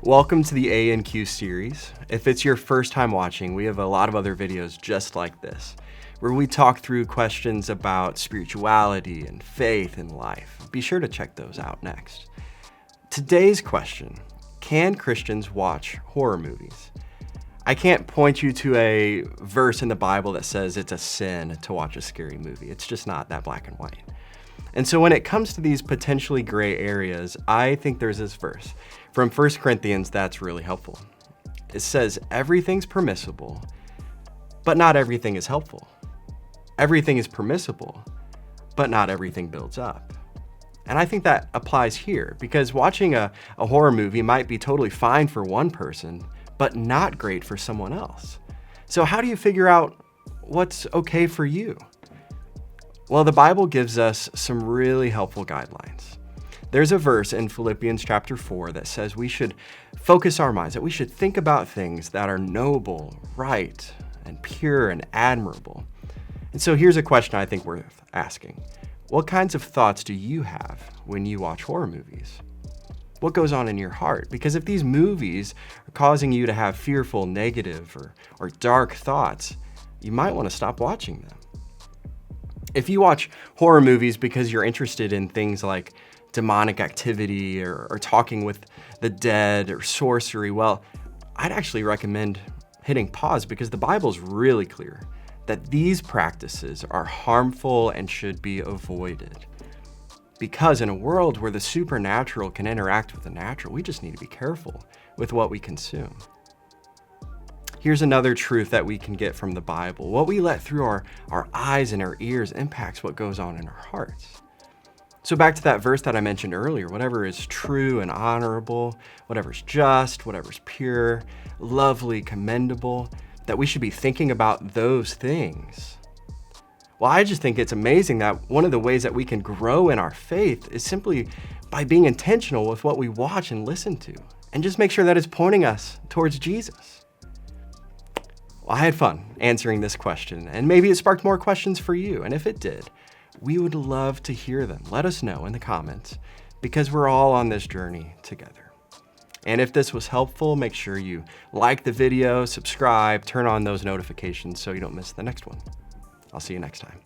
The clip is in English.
Welcome to the A&Q series. If it's your first time watching, we have a lot of other videos just like this, where we talk through questions about spirituality and faith and life. Be sure to check those out next. Today's question: can Christians watch horror movies? I can't point you to a verse in the Bible that says it's a sin to watch a scary movie. It's just not that black and white. And so when it comes to these potentially gray areas, I think there's this verse from 1 Corinthians that's really helpful. It says, everything's permissible, but not everything is helpful. Everything is permissible, but not everything builds up. And I think that applies here, because watching a horror movie might be totally fine for one person, but not great for someone else. So how do you figure out what's okay for you? Well, the Bible gives us some really helpful guidelines. There's a verse in Philippians chapter 4 that says we should focus our minds, that we should think about things that are noble, right, and pure and admirable. And so here's a question I think worth asking. What kinds of thoughts do you have when you watch horror movies? What goes on in your heart? Because if these movies are causing you to have fearful, negative, or dark thoughts, you might want to stop watching them. If you watch horror movies because you're interested in things like demonic activity or talking with the dead or sorcery, well, I'd actually recommend hitting pause, because the Bible's really clear that these practices are harmful and should be avoided. Because in a world where the supernatural can interact with the natural, we just need to be careful with what we consume. Here's another truth that we can get from the Bible. What we let through our eyes and our ears impacts what goes on in our hearts. So back to that verse that I mentioned earlier, whatever is true and honorable, whatever's just, whatever's pure, lovely, commendable, that we should be thinking about those things. Well, I just think it's amazing that one of the ways that we can grow in our faith is simply by being intentional with what we watch and listen to, and just make sure that it's pointing us towards Jesus. Well, I had fun answering this question, and maybe it sparked more questions for you. And if it did, we would love to hear them. Let us know in the comments, because we're all on this journey together. And if this was helpful, make sure you like the video, subscribe, turn on those notifications so you don't miss the next one. I'll see you next time.